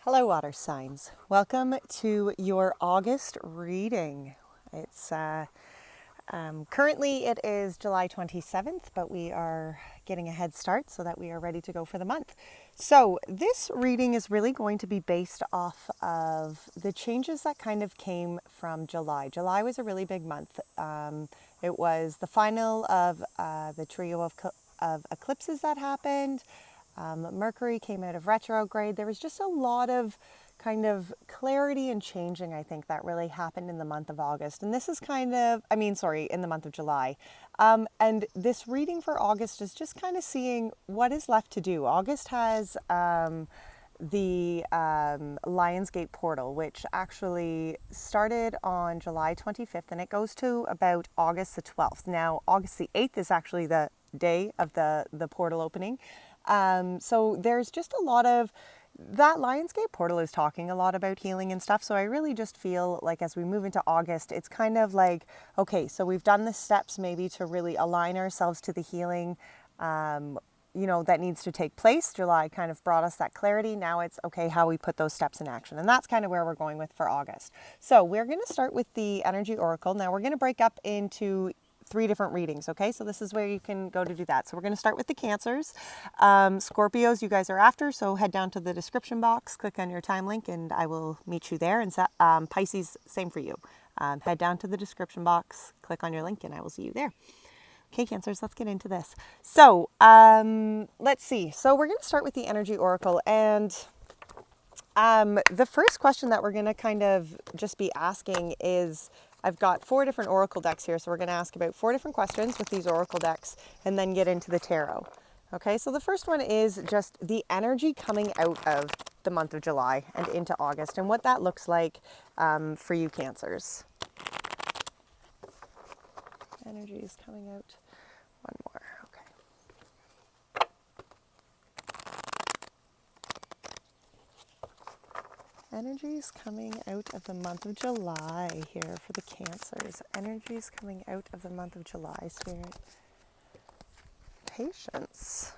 Hello, water signs. Welcome to your August reading. It's currently it is July 27th, but we are getting a head start so that we are ready to go for the month. So this reading is really going to be based off of the changes that kind of came from July. July was a really big month. It was the final of the trio of eclipses that happened. Mercury came out of retrograde. There was just a lot of kind of clarity and changing, I think, that really happened in the month of August. And this is in the month of July. And this reading for August is just kind of seeing what is left to do. August has the Lionsgate portal, which actually started on July 25th, and it goes to about August the 12th. Now, August the 8th is actually the day of the portal opening. So there's just a lot of that Lionsgate portal is talking a lot about healing and stuff. So I really just feel like as we move into August, it's kind of like, okay, so we've done the steps maybe to really align ourselves to the healing, that needs to take place. July kind of brought us that clarity. Now it's okay how we put those steps in action. And that's kind of where we're going with for August. So we're going to start with the energy oracle. Now we're going to break up into 3 different readings, okay? So this is where you can go to do that. So we're going to start with the Cancers. Scorpios, you guys are after, so head down to the description box, click on your time link, and I will meet you there. And Pisces, same for you. Head down to the description box, click on your link, and I will see you there. Okay, Cancers, let's get into this. So let's see. So we're going to start with the energy oracle, and the first question that we're going to kind of just be asking is, I've got 4 different oracle decks here, so we're going to ask about 4 different questions with these oracle decks and then get into the tarot. Okay, so the first one is just the energy coming out of the month of July and into August and what that looks like for you, Cancers. Energy is coming out. One more. Energies coming out of the month of July here for the Cancers. Energies coming out of the month of July, Spirit. Patience.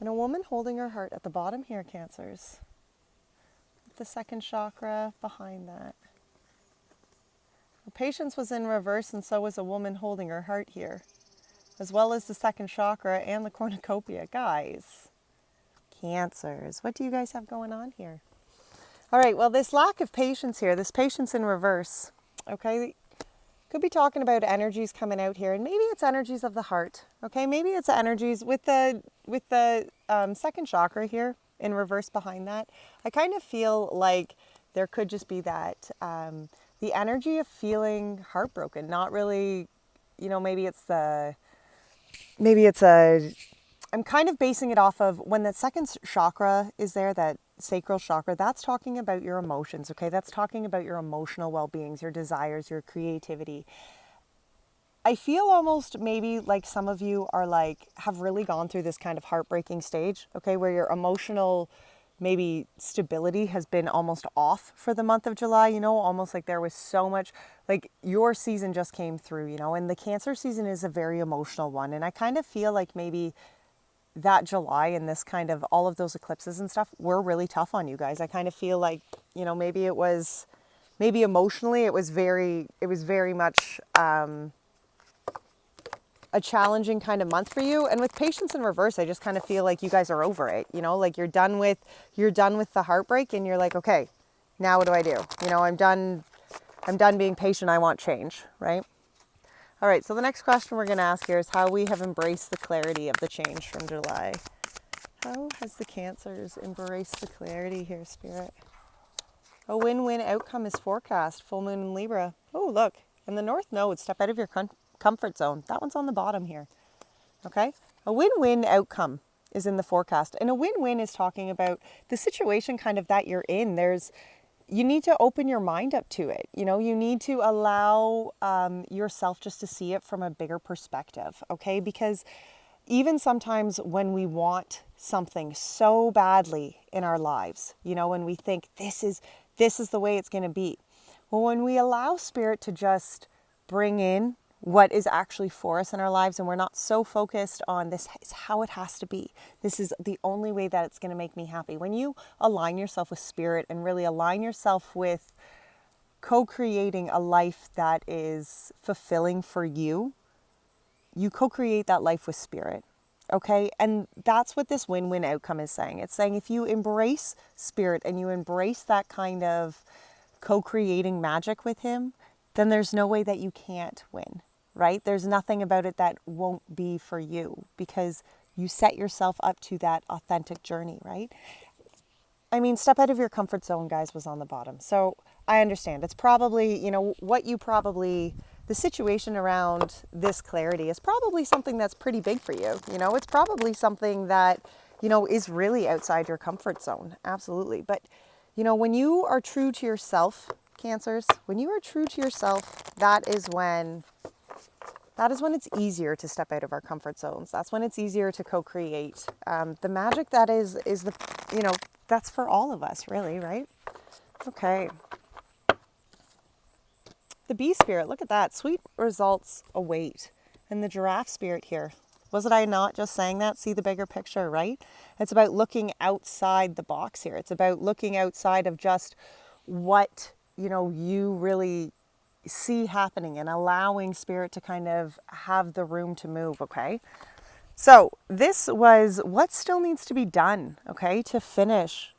And a woman holding her heart at the bottom here, Cancers. With the second chakra behind that. Patience was in reverse, and so was a woman holding her heart here, as well as the second chakra and the cornucopia. Guys, Cancers, what do you guys have going on here? All right, well, this lack of patience here, this patience in reverse, okay, could be talking about energies coming out here, and maybe it's energies of the heart, okay? Maybe it's energies with the second chakra here in reverse behind that. I kind of feel like there could just be that, the energy of feeling heartbroken, not really, I'm kind of basing it off of when that second chakra is there, that sacral chakra, that's talking about your emotions, okay? That's talking about your emotional well-beings, your desires, your creativity. I feel almost maybe like some of you are have really gone through this kind of heartbreaking stage, okay, where your emotional maybe stability has been almost off for the month of July, almost like there was so much, like your season just came through, and the Cancer season is a very emotional one. And I kind of feel like maybe that July and this kind of all of those eclipses and stuff were really tough on you guys. I kind of feel like, maybe emotionally it was very much, a challenging kind of month for you. And with Patience in reverse, I just kind of feel like you guys are over it, like you're done with the heartbreak and you're like, okay, now what do I do? I'm done being patient. I want change, right? All right. So the next question we're going to ask here is how we have embraced the clarity of the change from July. How has the Cancers embraced the clarity here, Spirit? A win-win outcome is forecast. Full moon in Libra. Oh, look. And the North Node, step out of your comfort zone. That one's on the bottom here. Okay? A win-win outcome is in the forecast. And a win-win is talking about the situation kind of that you're in. You need to open your mind up to it. You need to allow yourself just to see it from a bigger perspective. Okay? Because even sometimes when we want something so badly in our lives, when we think this is the way it's going to be. Well, when we allow Spirit to just bring in what is actually for us in our lives, and we're not so focused on this is how it has to be. This is the only way that it's going to make me happy. When you align yourself with spirit and really align yourself with co-creating a life that is fulfilling for you, you co-create that life with spirit. Okay? And that's what this win-win outcome is saying. It's saying if you embrace spirit and you embrace that kind of co-creating magic with him, then there's no way that you can't win, right? There's nothing about it that won't be for you because you set yourself up to that authentic journey, right? I mean, step out of your comfort zone, guys, was on the bottom. So I understand. It's probably, the situation around this clarity is probably something that's pretty big for you. It's probably something that, is really outside your comfort zone. Absolutely. But, when you are true to yourself, Cancers, when you are true to yourself, that is when it's easier to step out of our comfort zones. That's when it's easier to co-create the magic that is the, that's for all of us, really, right? Okay. The bee spirit, look at that. Sweet results await. And the giraffe spirit here. Wasn't I not just saying that? See the bigger picture, right? It's about looking outside the box here. It's about looking outside of just what, you really see happening and allowing spirit to kind of have the room to move, okay? So this was what still needs to be done, okay, to finish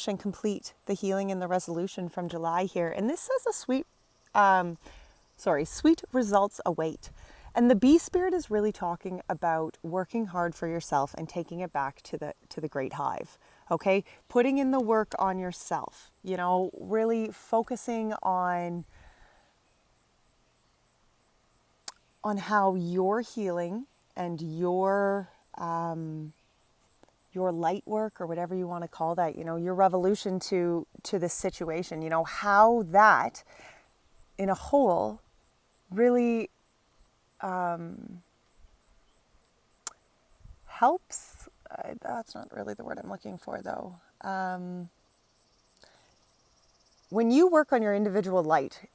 and complete the healing and the resolution from July here. And this says sweet results await. And the bee spirit is really talking about working hard for yourself and taking it back to the great hive. Okay, putting in the work on yourself, really focusing on how you're healing and your light work, or whatever you want to call that, your revolution to this situation, how that in a whole really helps. That's not really the word I'm looking for, though. When you work on your individual light,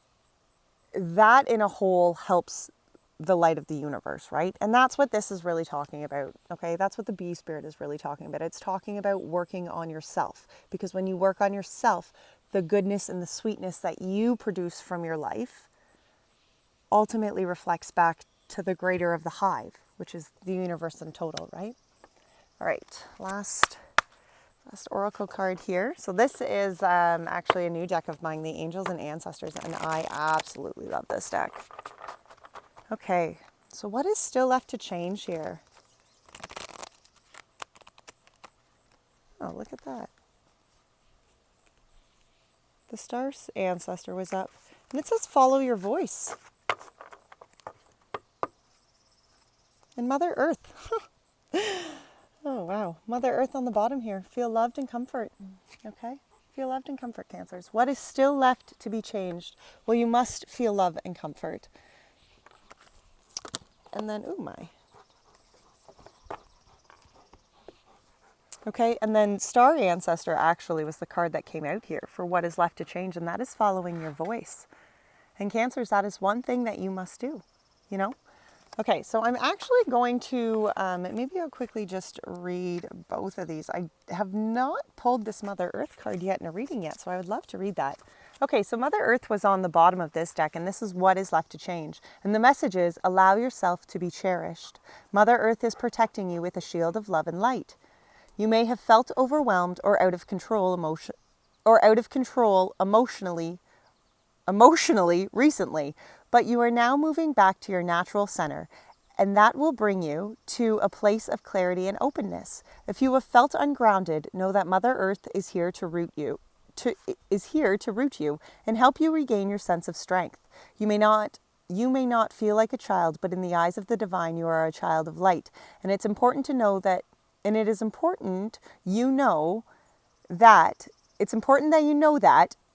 that in a whole helps the light of the universe, right? And that's what this is really talking about, okay? That's what the bee spirit is really talking about. It's talking about working on yourself, because when you work on yourself, the goodness and the sweetness that you produce from your life ultimately reflects back to the greater of the hive, which is the universe in total, right? All right, last oracle card here. So this is actually a new deck of mine, the Angels and Ancestors, and I absolutely love this deck. Okay, so what is still left to change here? Oh, look at that. The Star Ancestor was up, and it says follow your voice. And Mother Earth. Oh, wow. Mother Earth on the bottom here. Feel loved and comfort. Okay? Feel loved and comfort, Cancers. What is still left to be changed? Well, you must feel love and comfort. And then, ooh, my. Okay, and then Star Ancestor actually was the card that came out here for what is left to change, and that is following your voice. And Cancers, that is one thing that you must do, Okay, so I'm actually going to, maybe I'll quickly just read both of these. I have not pulled this Mother Earth card yet in a reading yet, so I would love to read that. Okay, so Mother Earth was on the bottom of this deck, and this is what is left to change. And the message is, allow yourself to be cherished. Mother Earth is protecting you with a shield of love and light. You may have felt overwhelmed or out of control emotionally recently, but you are now moving back to your natural center, and that will bring you to a place of clarity and openness. If you have felt ungrounded, know that Mother Earth is here to root you and help you regain your sense of strength. You may not feel like a child, but in the eyes of the divine, you are a child of light. And it's important to know that, and it is important you know that,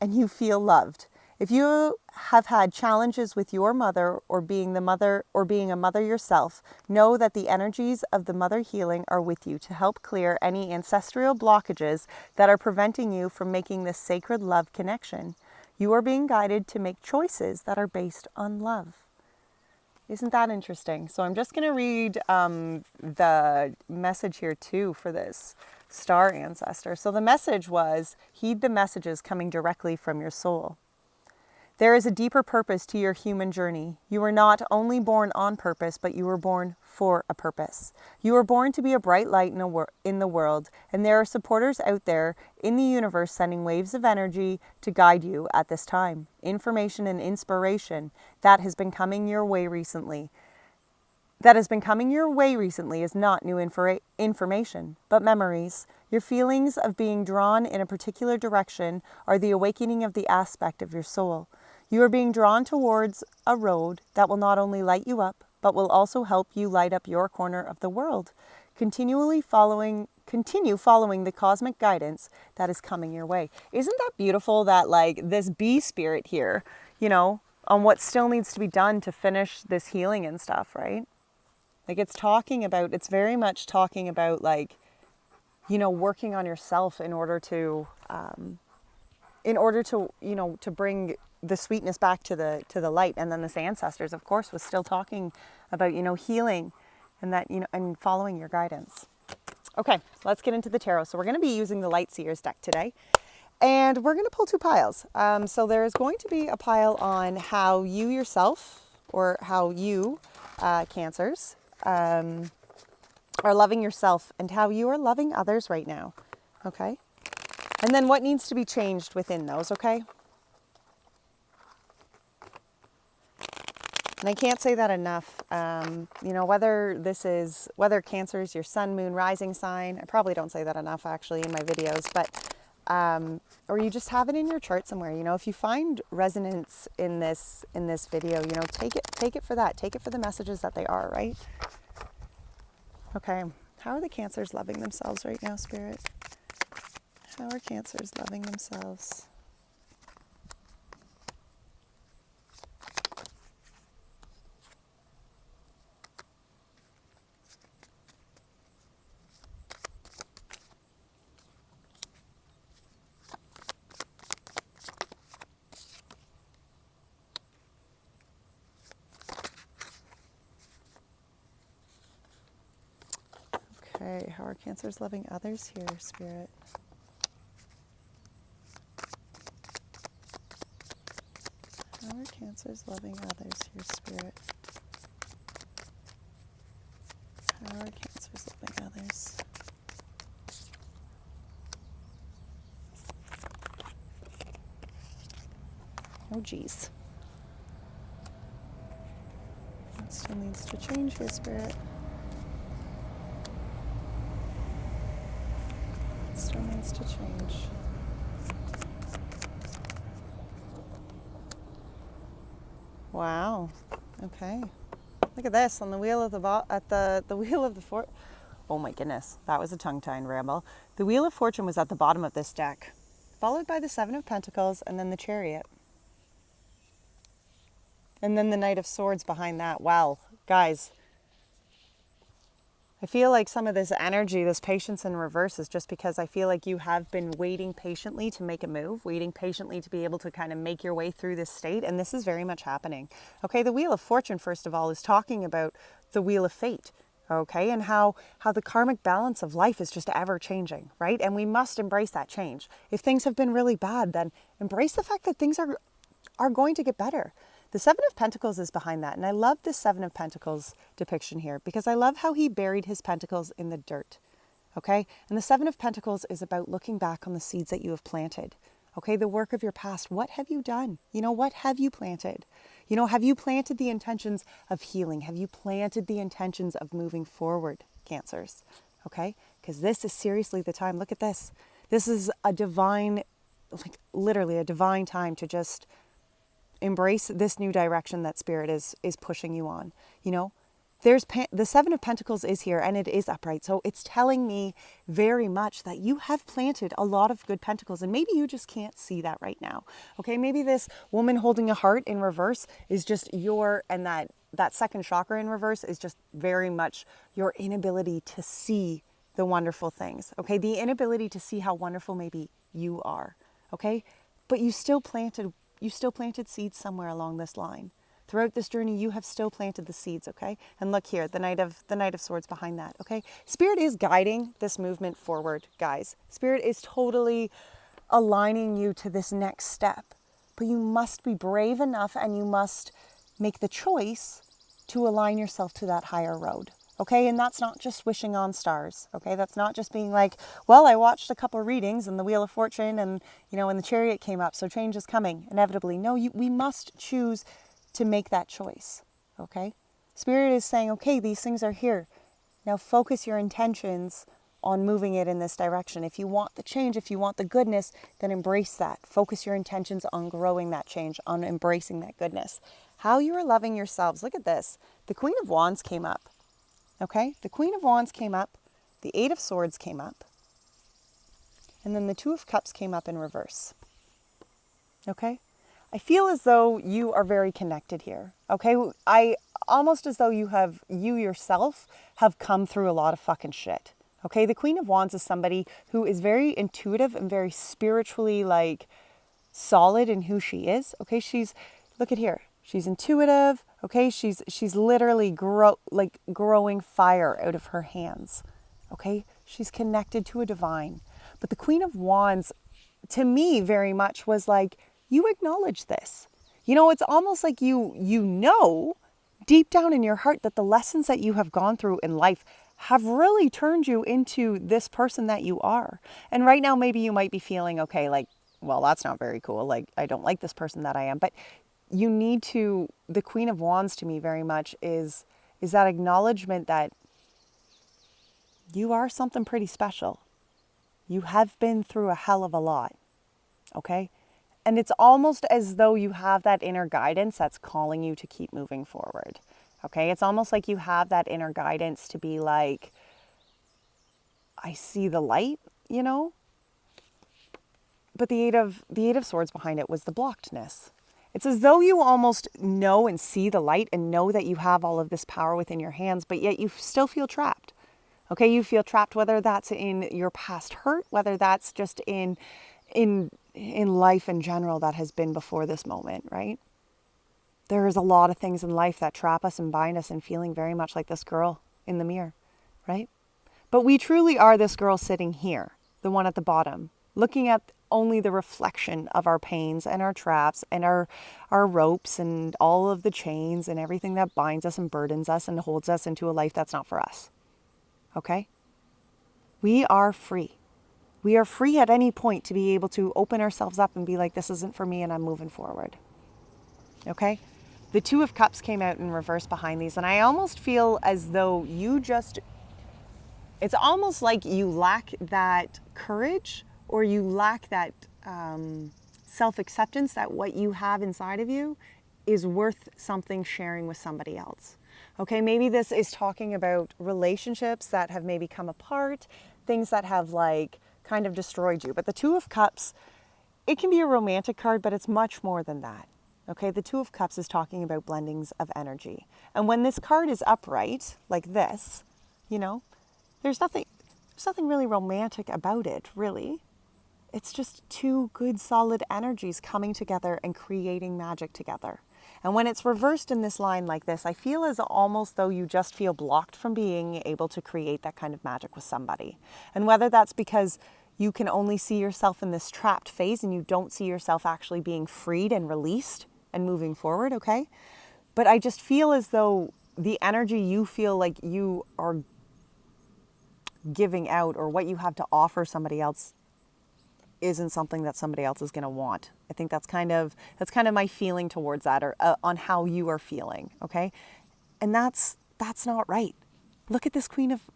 and you feel loved. If you have had challenges with your mother or being a mother yourself, know that the energies of the mother healing are with you to help clear any ancestral blockages that are preventing you from making this sacred love connection. You are being guided to make choices that are based on love. Isn't that interesting? So I'm just going to read the message here too for this star ancestor. So the message was, heed the messages coming directly from your soul. There is a deeper purpose to your human journey. You were not only born on purpose, but you were born for a purpose. You were born to be a bright light in the world, and there are supporters out there in the universe sending waves of energy to guide you at this time. Information and inspiration that has been coming your way recently. Is not new information, but memories. Your feelings of being drawn in a particular direction are the awakening of the aspect of your soul. You are being drawn towards a road that will not only light you up, but will also help you light up your corner of the world. Continue following the cosmic guidance that is coming your way. Isn't that beautiful that like this bee spirit here, on what still needs to be done to finish this healing and stuff, right? Like it's very much talking about like, working on yourself in order to to bring the sweetness back to the light. And then this ancestors, of course, was still talking about, healing and that, and following your guidance. Okay, let's get into the tarot. So we're going to be using the Light Seers deck today. And we're going to pull two piles. So there's going to be a pile on how you yourself, or how you, Cancers, are loving yourself and how you are loving others right now. Okay? And then what needs to be changed within those, okay? And I can't say that enough. Whether Cancer is your sun, moon, rising sign. I probably don't say that enough actually in my videos, but or you just have it in your chart somewhere. If you find resonance in this video, take it for that. Take it for the messages that they are, right? Okay. How are the Cancers loving themselves right now, Spirit? How are Cancers loving themselves? Okay, how are Cancers loving others here, Spirit? How are Cancers loving others here, Spirit? How are Cancers loving others? Oh, geez. That still needs to change here, Spirit. It still needs to change. Wow. Okay. Look at this on the wheel of the wheel of the fort. Oh my goodness, that was a tongue-tying ramble. The Wheel of Fortune was at the bottom of this deck, followed by the Seven of Pentacles and then the Chariot. And then the Knight of Swords behind that. Wow, guys. I feel like some of this energy, this patience in reverse, is just because I feel like you have been waiting patiently to make a move, waiting patiently to be able to kind of make your way through this state. And this is very much happening. Okay, the Wheel of Fortune, first of all, is talking about the Wheel of Fate. Okay, and how the karmic balance of life is just ever changing, right? And we must embrace that change. If things have been really bad, then embrace the fact that things are going to get better. The Seven of Pentacles is behind that. And I love this Seven of Pentacles depiction here because I love how he buried his pentacles in the dirt. Okay. And the Seven of Pentacles is about looking back on the seeds that you have planted. Okay. The work of your past. What have you done? What have you planted? Have you planted the intentions of healing? Have you planted the intentions of moving forward, Cancers? Okay. Because this is seriously the time. Look at this. This is a divine, like literally a divine time to just embrace this new direction that Spirit is pushing you on. There's the Seven of Pentacles is here and it is upright. So it's telling me very much that you have planted a lot of good pentacles and maybe you just can't see that right now. Okay, maybe this woman holding a heart in reverse is just and that second chakra in reverse is just very much your inability to see the wonderful things. Okay, the inability to see how wonderful maybe you are. Okay, but you still planted seeds somewhere along this line. Throughout this journey, you have still planted the seeds, okay? And look here, the Knight of Swords behind that, okay? Spirit is guiding this movement forward, guys. Spirit is totally aligning you to this next step. But you must be brave enough and you must make the choice to align yourself to that higher road. Okay, and that's not just wishing on stars. Okay, that's not just being like, well, I watched a couple of readings and the Wheel of Fortune and, and the Chariot came up, so change is coming inevitably. No, we must choose to make that choice. Okay, Spirit is saying, okay, these things are here. Now focus your intentions on moving it in this direction. If you want the change, if you want the goodness, then embrace that. Focus your intentions on growing that change, on embracing that goodness. How you are loving yourselves. Look at this. The Queen of Wands came up. Okay, the Queen of Wands came up, the Eight of Swords came up, and then the Two of Cups came up in reverse. Okay, I feel as though you are very connected here. Okay, I almost as though you yourself have come through a lot of fucking shit. Okay, the Queen of Wands is somebody who is very intuitive and very spiritually solid in who she is. Okay, look at here. She's intuitive, okay? She's literally growing fire out of her hands, okay? She's connected to a divine. But the Queen of Wands, to me, very much was like, you acknowledge this. It's almost like you know deep down in your heart that the lessons that you have gone through in life have really turned you into this person that you are. And right now, maybe you might be feeling, okay, well, that's not very cool. I don't like this person that I am. But you need to, the Queen of Wands to me very much is that acknowledgement that you are something pretty special. You have been through a hell of a lot, okay? And it's almost as though you have that inner guidance that's calling you to keep moving forward, okay? It's almost like you have that inner guidance to be like, I see the light, But the Eight of Swords behind it was the blockedness. It's as though you almost know and see the light and know that you have all of this power within your hands, but yet you still feel trapped. Okay, you feel trapped, whether that's in your past hurt, whether that's just in life in general that has been before this moment, right? There is a lot of things in life that trap us and bind us and feeling very much like this girl in the mirror, right? But we truly are this girl sitting here, the one at the bottom, looking at only the reflection of our pains and our traps and our ropes and all of the chains and everything that binds us and burdens us and holds us into a life that's not for us. Okay? We are free. We are free at any point to be able to open ourselves up and be like, this isn't for me and I'm moving forward. Okay? The Two of Cups came out in reverse behind these, and I almost feel as though it's almost like you lack that courage or you lack that self-acceptance that what you have inside of you is worth something sharing with somebody else. Okay, maybe this is talking about relationships that have maybe come apart, things that have kind of destroyed you. But the Two of Cups, it can be a romantic card, but it's much more than that. Okay, the Two of Cups is talking about blendings of energy. And when this card is upright, like this, there's nothing really romantic about it, really. It's just two good, solid energies coming together and creating magic together. And when it's reversed in this line like this, I feel as almost though you just feel blocked from being able to create that kind of magic with somebody. And whether that's because you can only see yourself in this trapped phase and you don't see yourself actually being freed and released and moving forward, okay? But I just feel as though the energy you feel like you are giving out or what you have to offer somebody else isn't something that somebody else is going to want. I think that's kind of my feeling towards that, or on how you are feeling, okay? And that's not right. Look at this Queen of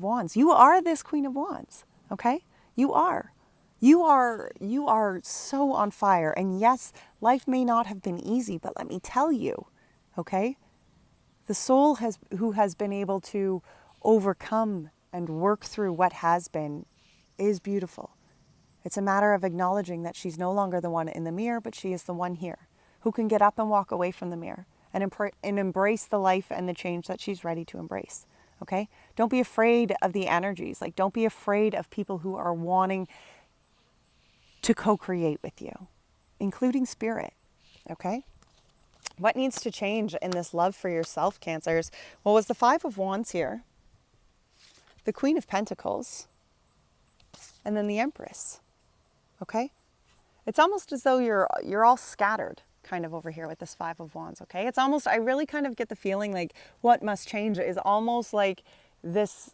Wands. You are this Queen of Wands, okay? You are so on fire. And yes, life may not have been easy, but let me tell you, okay? The soul who has been able to overcome and work through what has been is beautiful. It's a matter of acknowledging that she's no longer the one in the mirror, but she is the one here who can get up and walk away from the mirror and embrace the life and the change that she's ready to embrace. Okay? Don't be afraid of the energies. Don't be afraid of people who are wanting to co-create with you, including spirit. Okay? What needs to change in this love for yourself, Cancers? Well, was the Five of Wands here, the Queen of Pentacles, and then the Empress. Okay? It's almost as though you're all scattered kind of over here with this Five of Wands, okay? It's almost, I really kind of get the feeling like what must change is almost like this.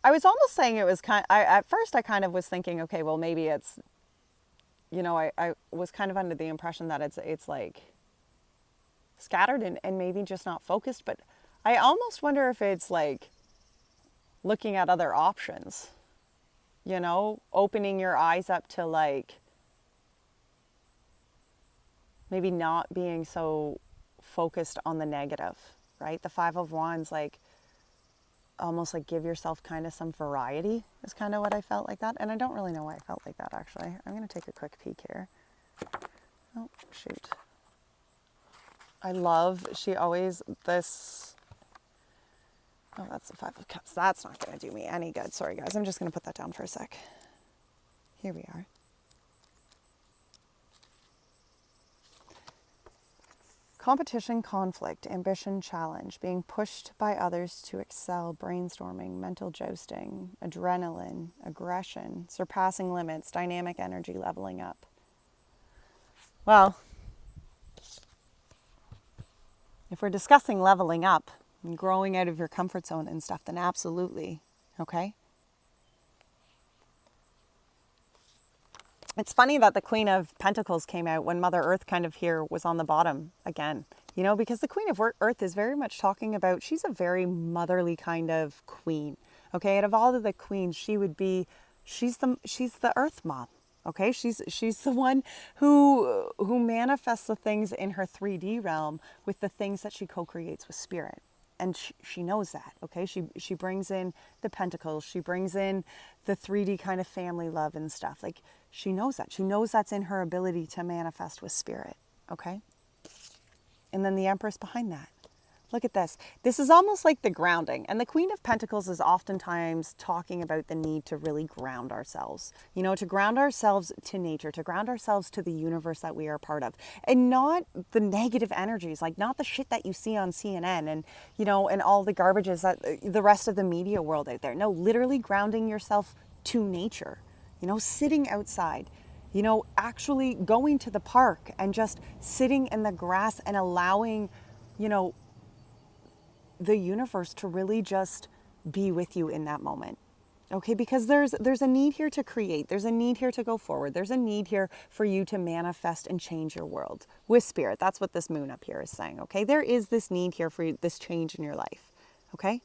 I was almost saying it was at first I kind of was thinking, okay, well maybe it's, I was kind of under the impression that it's like scattered and maybe just not focused, but I almost wonder if it's like looking at other options, opening your eyes up to like maybe not being so focused on the negative, right? The Five of Wands, like almost like give yourself kind of some variety is kind of what I felt like that. And I don't really know why I felt like that actually. I'm going to take a quick peek here. Oh, shoot. I love, oh, that's the Five of Cups. That's not going to do me any good. Sorry, guys. I'm just going to put that down for a sec. Here we are. Competition, conflict, ambition, challenge, being pushed by others to excel, brainstorming, mental jousting, adrenaline, aggression, surpassing limits, dynamic energy, leveling up. Well, if we're discussing leveling up, and growing out of your comfort zone and stuff, then absolutely, okay? It's funny that the Queen of Pentacles came out when Mother Earth kind of here was on the bottom again, because the Queen of Earth is very much talking about, she's a very motherly kind of queen, okay? Out of all of the queens, she's the Earth Mom, okay? She's the one who manifests the things in her 3D realm with the things that she co-creates with Spirit. And she knows that, okay? She brings in the pentacles. She brings in the 3D kind of family love and stuff. Like, she knows that. She knows that's in her ability to manifest with Spirit, okay? And then the Empress behind that. Look at this. This is almost like the grounding. And the Queen of Pentacles is oftentimes talking about the need to really ground ourselves. To ground ourselves to nature, to ground ourselves to the universe that we are part of. And not the negative energies, like not the shit that you see on CNN and, and all the garbages that the rest of the media world out there. No, literally grounding yourself to nature. Sitting outside. Actually going to the park and just sitting in the grass and allowing, the universe to really just be with you in that moment. Okay, because there's a need here to create. There's a need here to go forward. There's a need here for you to manifest and change your world with Spirit. That's what this moon up here is saying, okay? There is this need here for this change in your life, okay?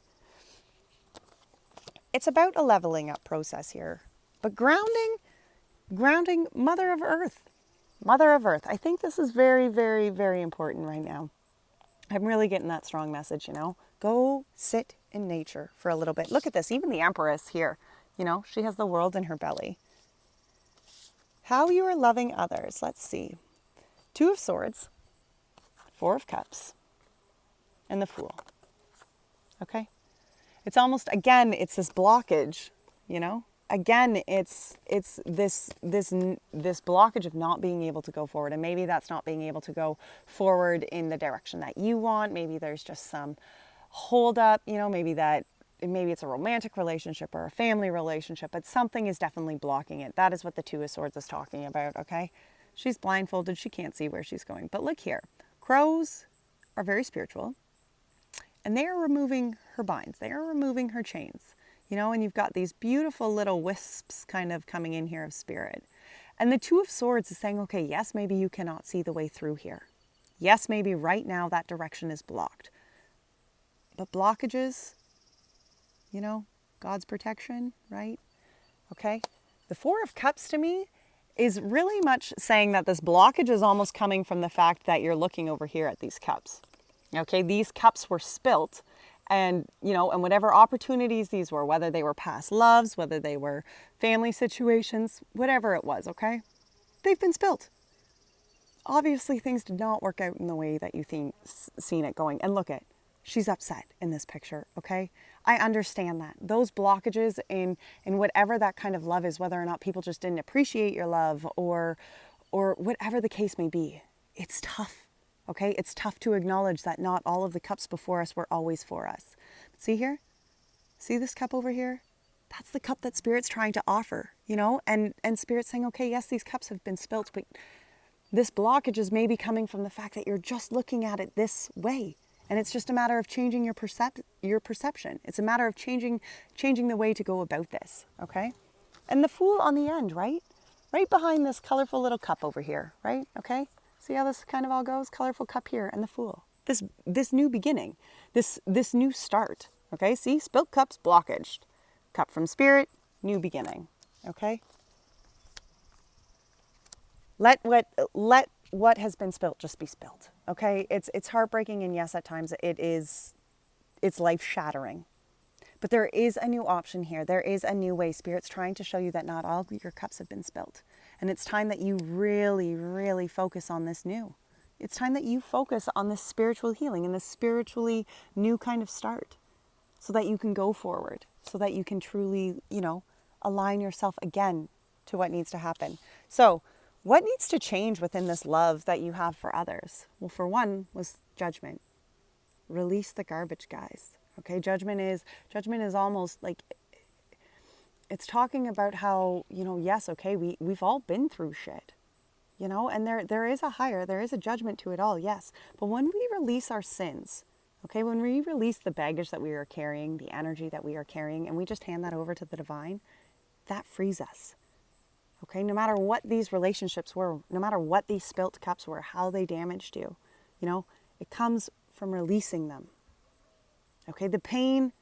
It's about a leveling up process here. But grounding, Mother of Earth. Mother of Earth. I think this is very, very, very important right now. I'm really getting that strong message, Go sit in nature for a little bit. Look at this. Even the Empress here, she has the world in her belly. How you are loving others. Let's see. Two of Swords, Four of Cups, and the Fool. Okay? It's almost, again, it's this blockage, Again, it's this blockage of not being able to go forward. And maybe that's not being able to go forward in the direction that you want. Maybe there's just some hold up, maybe it's a romantic relationship or a family relationship, but something is definitely blocking it. That is what the Two of Swords is talking about, okay? She's blindfolded. She can't see where she's going. But look here. Crows are very spiritual, and they are removing her binds. They are removing her chains. And you've got these beautiful little wisps kind of coming in here of Spirit. And the Two of Swords is saying, okay, yes, maybe you cannot see the way through here. Yes, maybe right now that direction is blocked. But blockages, God's protection, right? Okay. The Four of Cups to me is really much saying that this blockage is almost coming from the fact that you're looking over here at these cups. Okay. These cups were spilt. And, and whatever opportunities these were, whether they were past loves, whether they were family situations, whatever it was, okay? They've been spilt. Obviously, things did not work out in the way that you seen it going. And look at, She's upset in this picture, okay? I understand that. Those blockages in whatever that kind of love is, whether or not people just didn't appreciate your love or whatever the case may be, it's tough, okay? It's tough to acknowledge that not all of the cups before us were always for us. See here? See this cup over here? That's the cup that Spirit's trying to offer, you know? And Spirit's saying, okay, yes, these cups have been spilt, but this blockage is maybe coming from the fact that you're just looking at it this way. And it's just a matter of changing your perception. It's a matter of changing the way to go about this, okay? And the Fool on the end, right? Right behind this colorful little cup over here, right? Okay? See how this kind of all goes? Colorful cup here and the Fool. This new beginning, this new start, okay? See? Spilt cups, blockaged. Cup from Spirit, new beginning, okay? Let what has been spilt just be spilt, okay? It's heartbreaking, and yes, at times it's life-shattering. But there is a new option here. There is a new way. Spirit's trying to show you that not all your cups have been spilt. And it's time that you really, really focus on this new. It's time that you focus on this spiritual healing and this spiritually new kind of start so that you can go forward, so that you can truly, align yourself again to what needs to happen. So what needs to change within this love that you have for others? Well, for one was judgment. Release the garbage, guys. Okay, judgment is almost like, it's talking about how, yes, okay, we've all been through shit, and there is a judgment to it all, yes. But when we release our sins, okay, when we release the baggage that we are carrying, the energy that we are carrying, and we just hand that over to the divine, that frees us. Okay, no matter what these relationships were, no matter what these spilt cups were, how they damaged you, it comes from releasing them. Okay, the pain,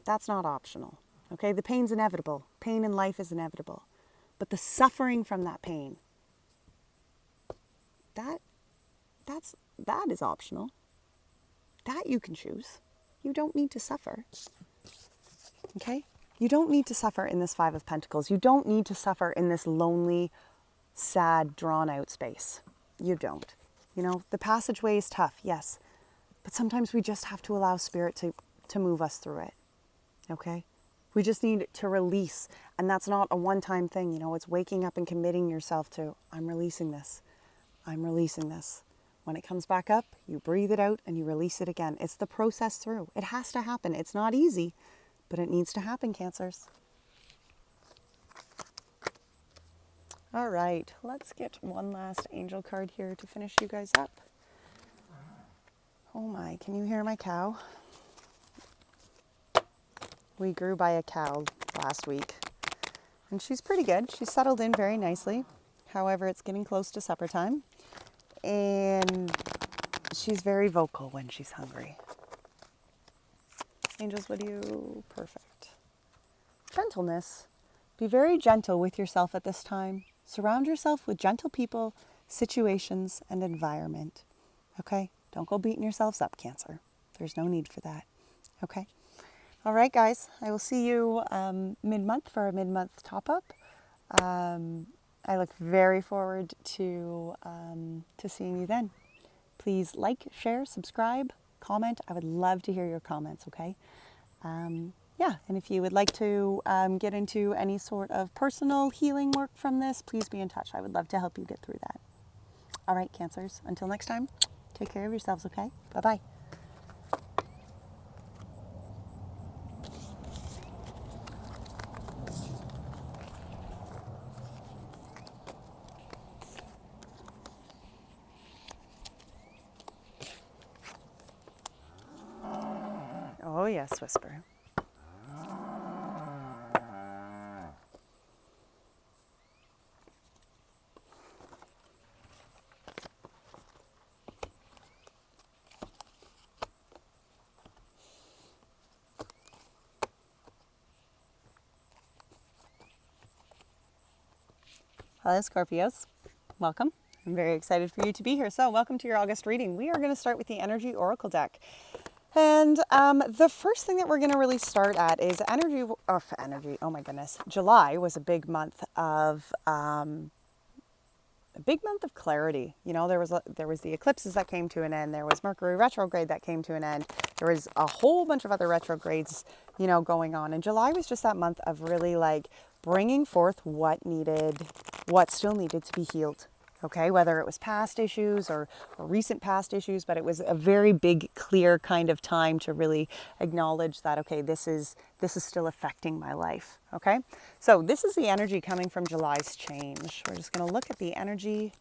that's not optional. Okay, the pain's inevitable. Pain in life is inevitable. But the suffering from that pain, that is optional. That you can choose. You don't need to suffer. Okay? You don't need to suffer in this Five of Pentacles. You don't need to suffer in this lonely, sad, drawn-out space. You don't. The passageway is tough, yes. But sometimes we just have to allow Spirit to move us through it. Okay? We just need to release. And that's not a one-time thing. It's waking up and committing yourself to, I'm releasing this. I'm releasing this. When it comes back up, you breathe it out and you release it again. It's the process through. It has to happen. It's not easy, but it needs to happen, Cancers. All right, let's get one last angel card here to finish you guys up. Oh my, can you hear my cow? We grew by a cow last week, and she's pretty good. She's settled in very nicely. However, it's getting close to supper time, and she's very vocal when she's hungry. Angels, what do you? Perfect. Gentleness. Be very gentle with yourself at this time. Surround yourself with gentle people, situations, and environment. Okay? Don't go beating yourselves up, Cancer. There's no need for that. Okay? All right, guys. I will see you mid-month for a mid-month top-up. I look very forward to seeing you then. Please like, share, subscribe, comment. I would love to hear your comments, okay? Yeah, and if you would like to get into any sort of personal healing work from this, please be in touch. I would love to help you get through that. All right, Cancers. Until next time, take care of yourselves, okay? Bye-bye. Oh, yes, Whisper. Hello, Scorpios. Welcome. I'm very excited for you to be here. So welcome to your August reading. We are going to start with the Energy Oracle deck. And the first thing that we're going to really start at is energy. Oh my goodness. July was a big month of a big month of clarity. You know, there was the eclipses that came to an end. There was Mercury retrograde that came to an end. There was a whole bunch of other retrogrades, you know, going on. And July was just that month of really like bringing forth what still needed to be healed. Okay, whether it was past issues or recent past issues, but it was a very big, clear kind of time to really acknowledge that, okay, this is still affecting my life. Okay, so this is the energy coming from July's change. We're just going to look at the energy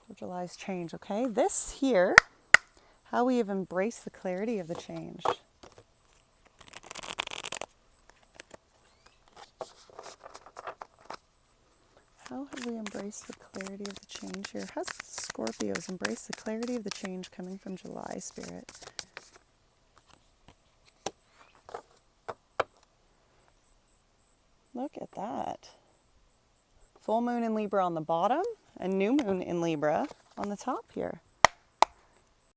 for July's change. Okay, this here, how we have embraced the clarity of the change. How have we embraced the clarity of the change here? How's Scorpios embrace the clarity of the change coming from July, Spirit? Look at that. Full moon in Libra on the bottom and new moon in Libra on the top here.